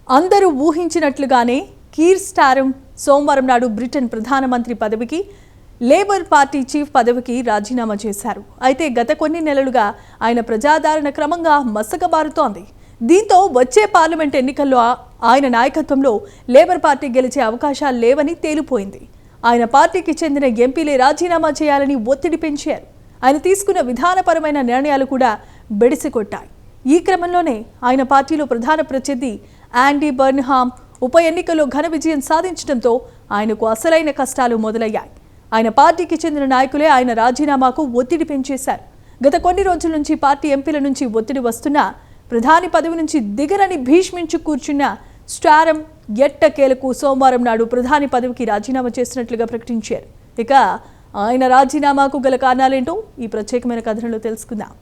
అందరూ ఊహించినట్లుగానే Keir Starmer సోమవారం నాడు బ్రిటన్ ప్రధానమంత్రి పదవికి, లేబర్ పార్టీ చీఫ్ పదవికి రాజీనామా చేశారు. అయితే గత కొన్ని నెలలుగా ఆయన ప్రజాదరణ క్రమంగా మసకబారుతోంది. దీంతో వచ్చే పార్లమెంట్ ఎన్నికల్లో ఆయన నాయకత్వంలో లేబర్ పార్టీ గెలిచే అవకాశాలు లేవని తేలిపోయింది. ఆయన పార్టీకి చెందిన ఎంపీలే రాజీనామా చేయాలని ఒత్తిడి పెంచారు. ఆయన తీసుకున్న విధానపరమైన నిర్ణయాలు కూడా బెడిసికొట్టాయి. ఈ క్రమంలోనే ఆయన పార్టీలో ప్రధాన ప్రత్యర్థి యాండీ బర్న్హామ్ ఉప ఎన్నికల్లో ఘన విజయం సాధించడంతో ఆయనకు అసలైన కష్టాలు మొదలయ్యాయి. ఆయన పార్టీకి చెందిన నాయకులే ఆయన రాజీనామాకు ఒత్తిడి పెంచేశారు. గత కొన్ని రోజుల నుంచి పార్టీ ఎంపీల నుంచి ఒత్తిడి వస్తున్నా ప్రధాని పదవి నుంచి దిగరని భీష్మించు కూర్చున్న స్టార్మర్ ఎట్టకేలకు సోమవారం నాడు ప్రధాని పదవికి రాజీనామా చేసినట్లుగా ప్రకటించారు. ఇక ఆయన రాజీనామాకు గల కారణాలేంటో ఈ ప్రత్యేకమైన కథనంలో తెలుసుకుందాం.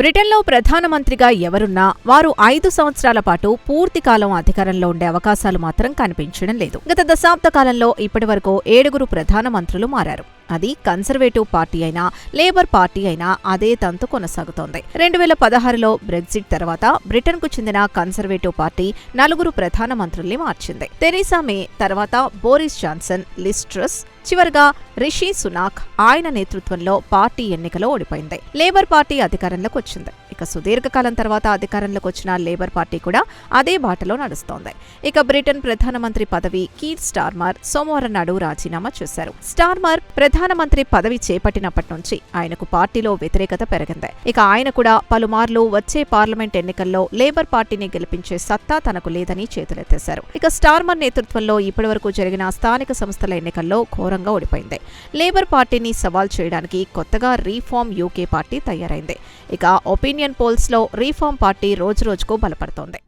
బ్రిటన్లో ప్రధానమంత్రిగా ఎవరున్నా వారు 5 సంవత్సరాల పాటు పూర్తి కాలం అధికారంలో ఉండే అవకాశాలు మాత్రం కనిపించడం లేదు. గత దశాబ్ద కాలంలో ఇప్పటివరకు 7 ప్రధానమంత్రులు మారారు. అది కన్సర్వేటివ్ పార్టీ అయినా లేబర్ పార్టీ అయినా అదే తంతు కొనసాగుతోంది. 2016లో బ్రెగ్జిట్ తర్వాత బ్రిటన్కు చెందిన కన్సర్వేటివ్ పార్టీ 4 ప్రధానమంత్రుల్ని మార్చింది. థెరెసా మే తర్వాత బోరిస్ జాన్సన్, లిజ్ ట్రస్, చివరగా రిషి సునాక్ ఆయన నేతృత్వంలో పార్టీ ఎన్నికలో ఓడిపోయింది. లేబర్ పార్టీ అధికారంలోకి వచ్చింది. ఇక సుదీర్ఘకాలం తర్వాత అధికారంలోకి వచ్చిన లేబర్ పార్టీ కూడా అదే బాటలో నడుస్తోంది. ఇక బ్రిటన్ ప్రధానమంత్రి పదవి కీర్ స్టార్మర్ సోమవారం నాడు రాజీనామా చేశారు. స్టార్మర్ ప్రధానమంత్రి పదవి చేపట్టినప్పటి నుంచి ఆయనకు పార్టీలో వ్యతిరేకత పెరిగింది. ఇక ఆయన కూడా పలుమార్లు వచ్చే పార్లమెంట్ ఎన్నికల్లో లేబర్ పార్టీని గెలిపించే సత్తా తనకు లేదని చేతులెత్తేశారు. ఇక స్టార్మర్ నేతృత్వంలో ఇప్పటివరకు జరిగిన స్థానిక సంస్థల ఎన్నికల్లో ఘోరంగా ఓడిపోయింది. లేబర్ పార్టీని సవాల్ చేయడానికి కొత్తగా రీఫార్మ్ యూకే పార్టీ తయారైంది. ఇక ఒపీనియన్ పోల్స్ లో రీఫార్మ్ పార్టీ రోజురోజుకు బలపడుతోంది.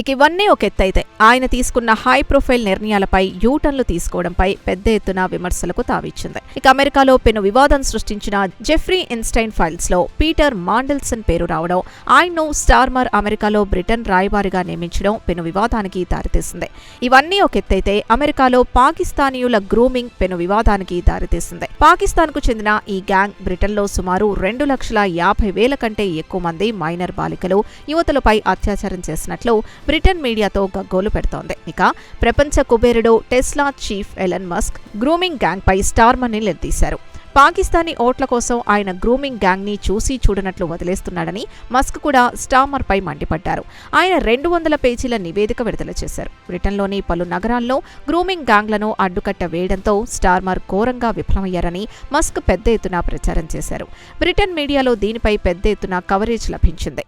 ఇక ఇవన్నీ ఒక ఎత్తైతే ఆయన తీసుకున్న హై ప్రొఫైల్ నిర్ణయాలపై యూటర్న్లు తీసుకోవడంపై పెద్ద ఎత్తున విమర్శలకు తావిచ్చింది. ఇక అమెరికాలో పెను వివాదం సృష్టించిన జెఫ్రీ ఇన్స్టైన్ ఫైల్స్ లో పీటర్ మాండెల్సన్ పేరు రావడం, ఆయన్ను స్టార్మర్ అమెరికాలో బ్రిటన్ రాయబారిగా నియమించడం పెను వివాదానికి దారితీసింది. ఇవన్నీ ఒక ఎత్తైతే అమెరికాలో పాకిస్తానీయుల గ్రూమింగ్ పెను వివాదానికి దారితీసింది. పాకిస్తాన్ కు చెందిన ఈ గ్యాంగ్ బ్రిటన్లో సుమారు 2,50,000 కంటే ఎక్కువ మంది మైనర్ బాలికలు, యువతులపై అత్యాచారం చేసినట్లు బ్రిటన్ మీడియాతో గగ్గోలు పెడుతోంది. ఇక ప్రపంచ కుబేరుడు Tesla chief Elon Musk grooming gang పై స్టార్మర్ని నిలదీశారు. పాకిస్తానీ ఓట్ల కోసం ఆయన గ్రూమింగ్ గ్యాంగ్ ని చూసి చూడనట్లు వదిలేస్తున్నాడని మస్క్ కూడా స్టార్మర్ పై మండిపడ్డారు. ఆయన 200 పేజీల నివేదిక విడుదల చేశారు. బ్రిటన్లోని పలు నగరాల్లో గ్రూమింగ్ గ్యాంగ్లను అడ్డుకట్ట వేయడంతో స్టార్మర్ ఘోరంగా విఫలమయ్యారని మస్క్ పెద్ద ఎత్తున ప్రచారం చేశారు. బ్రిటన్ మీడియాలో దీనిపై పెద్ద ఎత్తున కవరేజ్ లభించింది.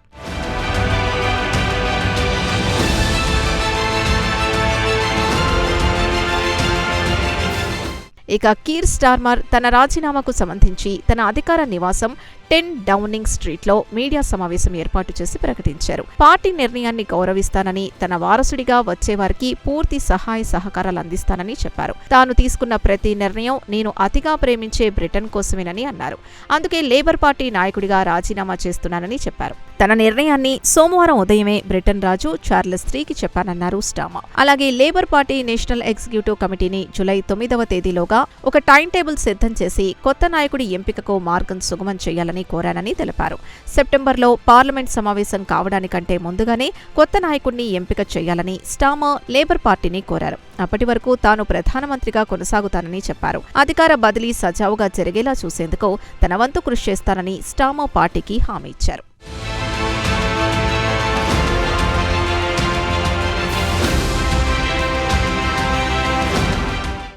ఇక కీర్ స్టార్మర్ తన రాజీనామాకు సంబంధించి తన అధికార నివాసం 10 డౌనింగ్ స్ట్రీట్లో మీడియా సమావేశం ఏర్పాటు చేసి ప్రకటించారు. పార్టీ నిర్ణయాన్ని గౌరవిస్తానని, తన వారసుడిగా వచ్చేవారికి పూర్తి సహాయ సహకారాలు అందిస్తానని చెప్పారు. తాను తీసుకున్న ప్రతి నిర్ణయం నేను అతిగా ప్రేమించే బ్రిటన్ కోసమేనని అన్నారు. అందుకే లేబర్ పార్టీ నాయకుడిగా రాజీనామా చేస్తున్నానని చెప్పారు. తన నిర్ణయాన్ని సోమవారం ఉదయమే బ్రిటన్ రాజు చార్లెస్ 3కి చెప్పానన్నారు స్టార్మర్. అలాగే లేబర్ పార్టీ నేషనల్ ఎగ్జిక్యూటివ్ కమిటీని జూలై 9వ తేదీలోగా ఒక టైం టేబుల్ సిద్ధం చేసి కొత్త నాయకుడి ఎంపికకు మార్గం సుగమం చేయాలని కోరానని తెలిపారు. సెప్టెంబర్లో పార్లమెంట్ సమావేశం కావడానికంటే ముందుగానే కొత్త నాయకుడిని ఎంపిక చేయాలని స్టార్మర్ లేబర్ పార్టీని కోరారు. అప్పటి వరకు తాను ప్రధానమంత్రిగా కొనసాగుతానని చెప్పారు. అధికార బదిలీ సజావుగా జరిగేలా చూసేందుకు తన వంతు కృషి చేస్తానని స్టార్మర్ పార్టీకి హామీ ఇచ్చారు.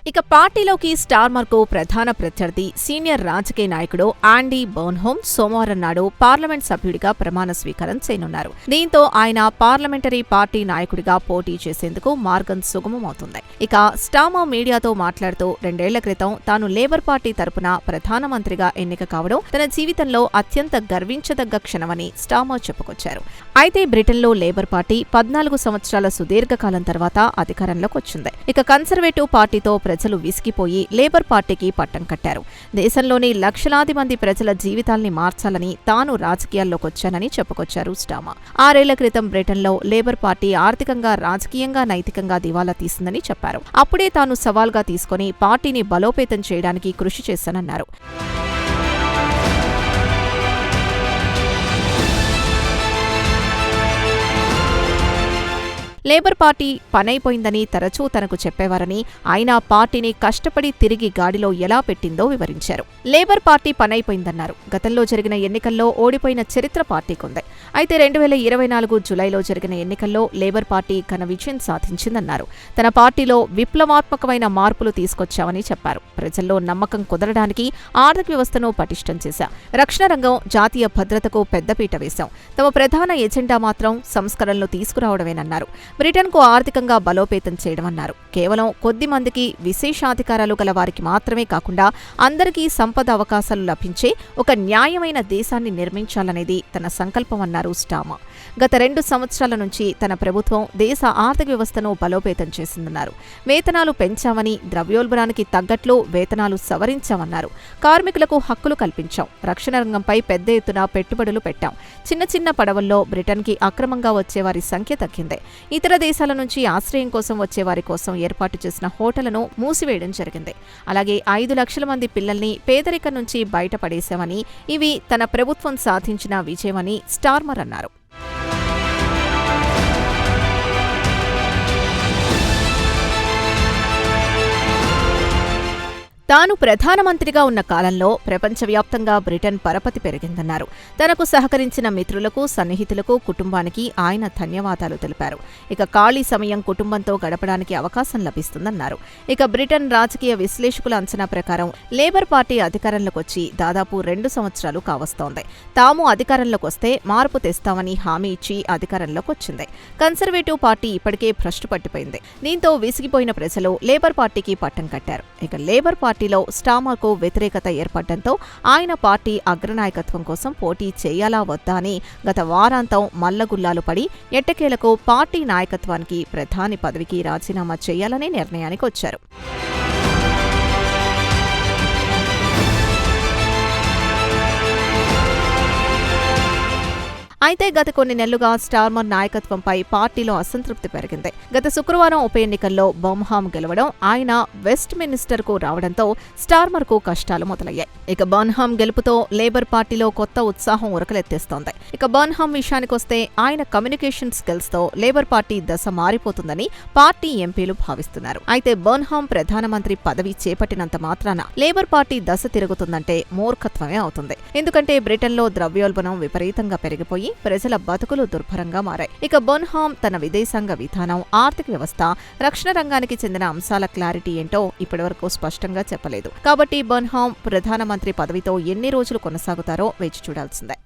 ఇక పార్టీలోకి స్టార్మర్కు ప్రధాన ప్రత్యర్థి సీనియర్ రాజకీయ నాయకుడు యాండీ బర్న్హామ్ సోమవారం నాడు పార్లమెంట్ సభ్యుడిగా ప్రమాణ స్వీకారం చేయనున్నారు. దీంతో ఆయన పార్లమెంటరీ పార్టీ నాయకుడిగా పోటీ చేసేందుకు మార్గం సుగమమవుతుంది. ఇక స్టార్మర్ మీడియాతో మాట్లాడుతూ 2 ఏళ్ల క్రితం తాను లేబర్ పార్టీ తరపున ప్రధానమంత్రిగా ఎన్నిక కావడం తన జీవితంలో అత్యంత గర్వించదగ్గ క్షణమని స్టార్మర్ చెప్పుకొచ్చారు. అయితే బ్రిటన్లో లేబర్ పార్టీ 14 సంవత్సరాల సుదీర్ఘకాలం తర్వాత అధికారంలోకి వచ్చింది. ఇక కన్సర్వేటివ్ పార్టీతో ప్రజలు విసిగిపోయి లేబర్ పార్టీకి పట్టం కట్టారు. దేశంలోని లక్షలాది మంది ప్రజల జీవితాల్ని మార్చాలని తాను రాజకీయాల్లోకొచ్చానని చెప్పుకొచ్చారు స్టార్మర్. 6 ఏళ్ల క్రితం బ్రిటన్లో లేబర్ పార్టీ ఆర్థికంగా, రాజకీయంగా, నైతికంగా దివాలా తీసిందని చెప్పారు. అప్పుడే తాను సవాల్గా తీసుకుని పార్టీని బలోపేతం చేయడానికి కృషి చేశానన్నారు. లేబర్ పార్టీ పనైపోయిందని తరచూ తనకు చెప్పేవారని, ఆయన పార్టీని కష్టపడి తిరిగి గాడిలో ఎలా పెట్టిందో వివరించారు. లేబర్ పార్టీ పనైపోయిందన్నారు. గతంలో జరిగిన ఎన్నికల్లో ఓడిపోయిన చరిత్ర పార్టీకుంది. అయితే 2024 జులైలో జరిగిన ఎన్నికల్లో లేబర్ పార్టీ ఘన విజయం సాధించిందన్నారు. తన పార్టీలో విప్లవాత్మకమైన మార్పులు తీసుకొచ్చామని చెప్పారు. ప్రజల్లో నమ్మకం కుదరడానికి ఆర్థిక వ్యవస్థను పటిష్టం చేశాం. రక్షణ రంగం, జాతీయ భద్రతకు పెద్దపీట వేశాం. తమ ప్రధాన ఎజెండా మాత్రం సంస్కరణలు తీసుకురావడమేనన్నారు. బ్రిటన్కు ఆర్థికంగా బలోపేతం చేయడమన్నారు. కేవలం కొద్ది మందికి విశేషాధికారాలు గల వారికి మాత్రమే కాకుండా అందరికీ సంపద అవకాశాలు లభించే ఒక న్యాయమైన దేశాన్ని నిర్మించాలనేది తన సంకల్పమన్నారు స్టార్మర్. గత 2 సంవత్సరాల నుంచి తన ప్రభుత్వం దేశ ఆర్థిక వ్యవస్థను బలోపేతం చేసిందన్నారు. వేతనాలు పెంచామని, ద్రవ్యోల్బణానికి తగ్గట్లు వేతనాలు సవరించామన్నారు. కార్మికులకు హక్కులు కల్పించాం. రక్షణ రంగంపై పెద్ద ఎత్తున పెట్టుబడులు పెట్టాం. చిన్న చిన్న పడవల్లో బ్రిటన్కి అక్రమంగా వచ్చేవారి సంఖ్య తగ్గింది. ఇతర దేశాల నుంచి ఆశ్రయం కోసం వచ్చేవారి కోసం ఏర్పాటు చేసిన హోటళ్లను మూసివేయడం జరిగింది. అలాగే 5 లక్షల మంది పిల్లల్ని పేదరికం నుంచి బయటపడేశామని, ఇవి తన ప్రభుత్వం సాధించిన విజయమని స్టార్మర్ అన్నారు. తాను ప్రధానమంత్రిగా ఉన్న కాలంలో ప్రపంచవ్యాప్తంగా బ్రిటన్ పరపతి పెరిగిందన్నారు. తనకు సహకరించిన మిత్రులకు, సన్నిహితులకు, కుటుంబానికి ఆయన ధన్యవాదాలు తెలిపారు. ఇక ఖాళీ సమయం కుటుంబంతో గడపడానికి అవకాశం లభిస్తుందన్నారు. ఇక బ్రిటన్ రాజకీయ విశ్లేషకుల అంచనా ప్రకారం లేబర్ పార్టీ అధికారంలోకొచ్చి దాదాపు 2 సంవత్సరాలు కావస్తోంది. తాము అధికారంలోకి వస్తే మార్పు తెస్తామని హామీ ఇచ్చి అధికారంలోకొచ్చింది. కన్సర్వేటివ్ పార్టీ ఇప్పటికే భ్రష్టు పట్టిపోయింది. దీంతో విసిగిపోయిన ప్రజలు లేబర్ పార్టీకి పట్టం కట్టారు. ఇక లేబర్ పార్టీలో స్టార్మర్కు వ్యతిరేకత ఏర్పడటంతో ఆయన పార్టీ అగ్రనాయకత్వం కోసం పోటీ చేయాలా వద్దా అని గత వారాంతం మల్లగుల్లాలు పడి ఎట్టకేలకు పార్టీ నాయకత్వానికి ప్రధాని పదవికి రాజీనామా చేయాలనే నిర్ణయానికి వచ్చారు. అయితే గత కొన్ని నెలలుగా స్టార్మర్ నాయకత్వంపై పార్టీలో అసంతృప్తి పెరిగింది. గత శుక్రవారం ఉప ఎన్నికల్లో బర్న్హామ్ గెలవడం, ఆయన వెస్ట్ మినిస్టర్కు రావడంతో స్టార్మర్కు కష్టాలు మొదలయ్యాయి. ఇక బర్న్హామ్ గెలుపుతో లేబర్ పార్టీలో కొత్త ఉత్సాహం ఉరకలెత్తేస్తోంది. ఇక బర్న్హామ్ విషయానికొస్తే ఆయన కమ్యూనికేషన్ స్కిల్స్తో లేబర్ పార్టీ దశ మారిపోతుందని పార్టీ ఎంపీలు భావిస్తున్నారు. అయితే బర్న్హామ్ ప్రధానమంత్రి పదవి చేపట్టినంత మాత్రాన లేబర్ పార్టీ దశ తిరుగుతుందంటే మూర్ఖత్వమే అవుతుంది. ఎందుకంటే బ్రిటన్లో ద్రవ్యోల్బణం విపరీతంగా పెరిగిపోయి ప్రజల బతుకులు దుర్భరంగా మారాయి. ఇక బర్న్హామ్ తన విదేశాంగ విధానం, ఆర్థిక వ్యవస్థ, రక్షణ రంగానికి చెందిన అంశాల క్లారిటీ ఏంటో ఇప్పటివరకు స్పష్టంగా చెప్పలేదు. కాబట్టి బర్న్హామ్ ప్రధానమంత్రి పదవితో ఎన్ని రోజులు కొనసాగుతారో వేచి చూడాల్సిందే.